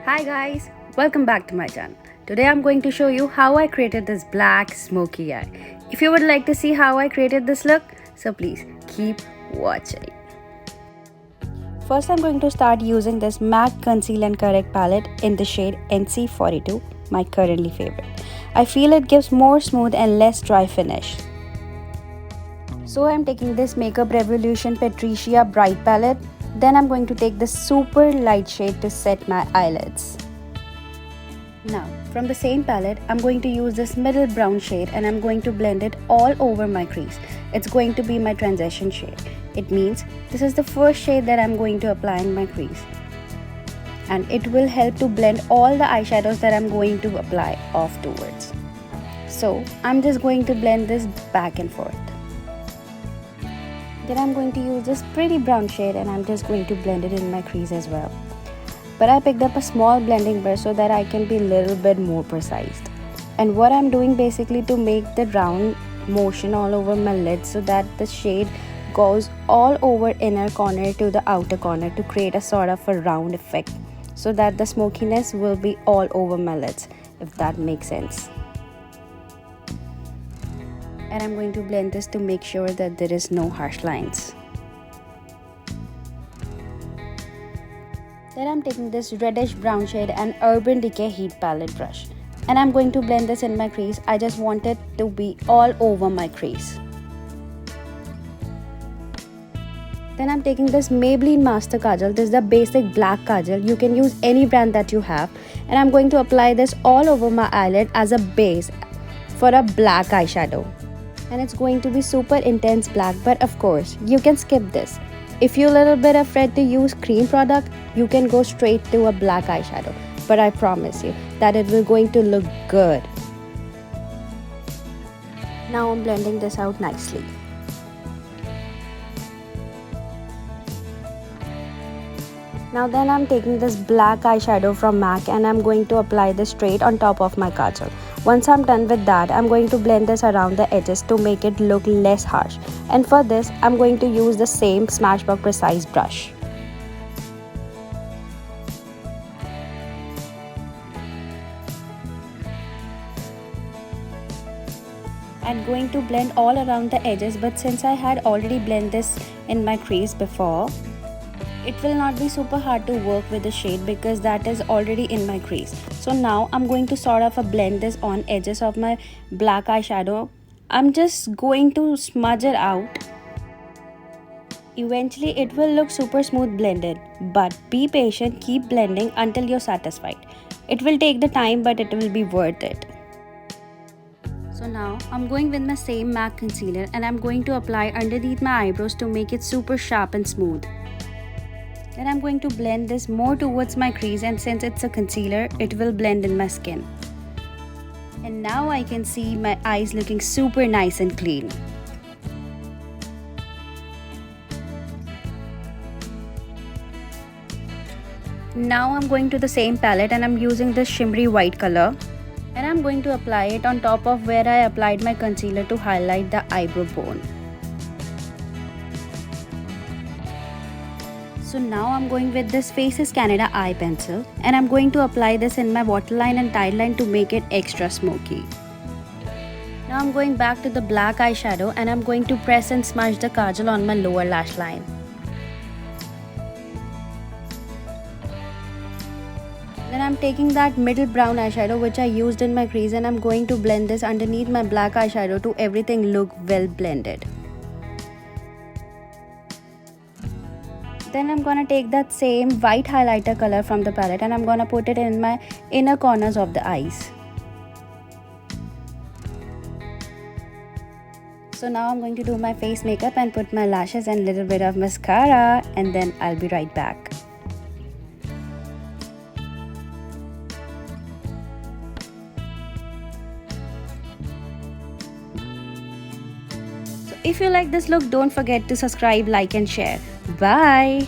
Hi guys, welcome back to my channel. Today I'm going to show you how I created this black smoky eye. If you would like to see how I created this look, so please keep watching. First I'm going to start using this MAC Conceal and Correct palette in the shade NC42, my currently favorite. I feel it gives more smooth and less dry finish. So I'm taking this Makeup Revolution Patricia Bright palette. Then I'm going to take this super light shade to set my eyelids. Now, from the same palette, I'm going to use this middle brown shade and I'm going to blend it all over my crease. It's going to be my transition shade. It means this is the first shade that I'm going to apply in my crease. And it will help to blend all the eyeshadows that I'm going to apply off towards. So, I'm just going to blend this back and forth. Then I'm going to use this pretty brown shade and I'm just going to blend it in my crease as well. But I picked up a small blending brush so that I can be a little bit more precise. And what I'm doing basically to make the round motion all over my lid so that the shade goes all over inner corner to the outer corner to create a sort of a round effect so that the smokiness will be all over my lids, if that makes sense. And I'm going to blend this to make sure that there is no harsh lines. Then I'm taking this reddish brown shade and Urban Decay Heat palette brush. And I'm going to blend this in my crease. I just want it to be all over my crease. Then I'm taking this Maybelline Master Kajal. This is the basic black kajal. You can use any brand that you have. And I'm going to apply this all over my eyelid as a base for a black eyeshadow. And it's going to be super intense black, but of course you can skip this. If you're a little bit afraid to use cream product, you can go straight to a black eyeshadow, but I promise you that it will going to look good. Now I'm blending this out nicely. Now then I'm taking this black eyeshadow from MAC and I'm going to apply this straight on top of my kajal. Once I'm done with that, I'm going to blend this around the edges to make it look less harsh. And for this, I'm going to use the same Smashbox Precise brush. I'm going to blend all around the edges, but since I had already blended this in my crease before, it will not be super hard to work with the shade because that is already in my crease. So now I'm going to sort of blend this on edges of my black eyeshadow. I'm just going to smudge it out. Eventually it will look super smooth blended, but be patient, keep blending until you're satisfied. It will take the time, but it will be worth it. So now I'm going with my same MAC concealer and I'm going to apply underneath my eyebrows to make it super sharp and smooth. Then I'm going to blend this more towards my crease, and since it's a concealer, it will blend in my skin. And now I can see my eyes looking super nice and clean. Now I'm going to the same palette and I'm using this shimmery white color. And I'm going to apply it on top of where I applied my concealer to highlight the eyebrow bone. So now I'm going with this Faces Canada eye pencil and I'm going to apply this in my waterline and tideline to make it extra smoky. Now I'm going back to the black eyeshadow and I'm going to press and smudge the kajal on my lower lash line. Then I'm taking that middle brown eyeshadow which I used in my crease and I'm going to blend this underneath my black eyeshadow to everything look well blended. Then I'm gonna take that same white highlighter color from the palette and I'm gonna put it in my inner corners of the eyes. So now I'm going to do my face makeup and put my lashes and little bit of mascara, and then I'll be right back. So if you like this look, don't forget to subscribe, like and share. Bye!